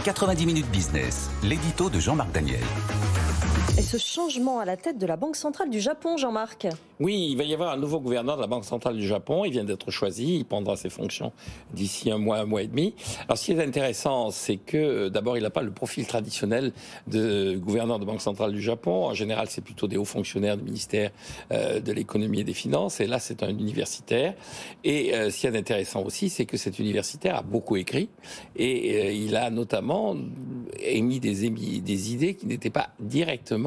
90 minutes business, l'édito de Jean-Marc Daniel. Et ce changement à la tête de la Banque centrale du Japon, Jean-Marc? Oui, il va y avoir un nouveau gouverneur de la Banque centrale du Japon. Il vient d'être choisi. Il prendra ses fonctions d'ici un mois et demi. Alors, ce qui est intéressant, c'est que d'abord, il n'a pas le profil traditionnel de gouverneur de Banque centrale du Japon. En général, c'est plutôt des hauts fonctionnaires du ministère de l'économie et des finances. Et là, c'est un universitaire. Et ce qui est intéressant aussi, c'est que cet universitaire a beaucoup écrit. Et il a notamment émis des idées qui n'étaient pas directement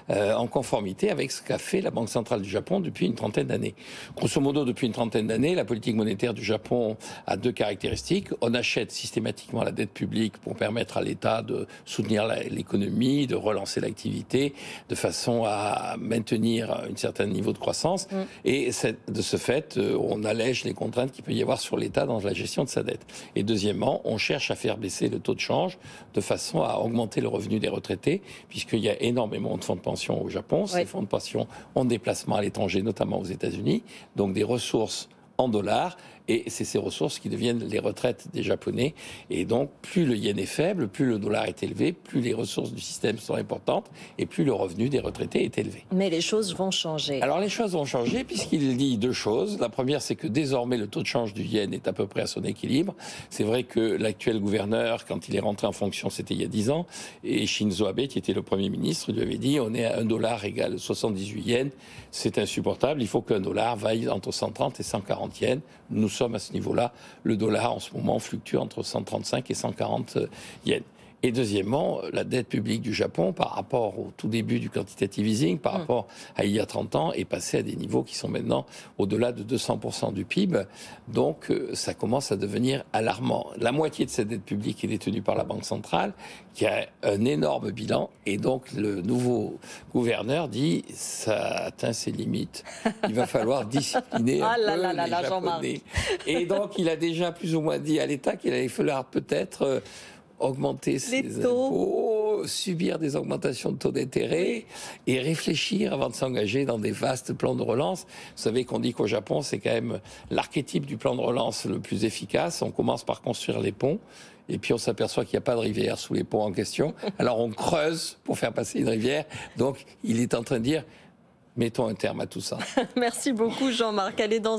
en conformité avec ce qu'a fait la Banque centrale du Japon depuis une trentaine d'années. Grosso modo, depuis une trentaine d'années, la politique monétaire du Japon a deux caractéristiques. On achète systématiquement la dette publique pour permettre à l'État de soutenir l'économie, de relancer l'activité, de façon à maintenir un certain niveau de croissance. Et de ce fait, on allège les contraintes qu'il peut y avoir sur l'État dans la gestion de sa dette. Et deuxièmement, on cherche à faire baisser le taux de change de façon à augmenter le revenu des retraités, puisqu'il y a énormément de fonds de pension au Japon. Ces fonds de pension ont des placements à l'étranger, notamment aux États-Unis, donc des ressources en dollars, et c'est ces ressources qui deviennent les retraites des Japonais. Et donc, plus le yen est faible, plus le dollar est élevé, plus les ressources du système sont importantes, et plus le revenu des retraités est élevé. Mais les choses vont changer. Alors, les choses vont changer, puisqu'il dit deux choses. La première, c'est que désormais, le taux de change du yen est à peu près à son équilibre. C'est vrai que l'actuel gouverneur, quand il est rentré en fonction, c'était il y a 10 ans, et Shinzo Abe, qui était le Premier ministre, lui avait dit, on est à 1 dollar égale 78 yens, c'est insupportable, il faut qu'un dollar vaille entre 130 et 140 yens. Nous sommes à ce niveau-là. Le dollar, en ce moment, fluctue entre 135 et 140 yens. Et deuxièmement, la dette publique du Japon, par rapport au tout début du quantitative easing, par rapport à il y a 30 ans, est passée à des niveaux qui sont maintenant au-delà de 200% du PIB. Donc, ça commence à devenir alarmant. La moitié de cette dette publique est détenue par la Banque centrale, qui a un énorme bilan. Et donc, le nouveau gouverneur dit, ça atteint ses limites. Il va falloir discipliner un peu les Japonais. Et donc, il a déjà plus ou moins dit à l'État qu'il allait falloir peut-être augmenter ses impôts, subir des augmentations de taux d'intérêt et réfléchir avant de s'engager dans des vastes plans de relance. Vous savez qu'on dit qu'au Japon, c'est quand même l'archétype du plan de relance le plus efficace. On commence par construire les ponts et puis on s'aperçoit qu'il n'y a pas de rivière sous les ponts en question. Alors on creuse pour faire passer une rivière. Donc il est en train de dire, mettons un terme à tout ça. Merci beaucoup Jean-Marc. Allez dans un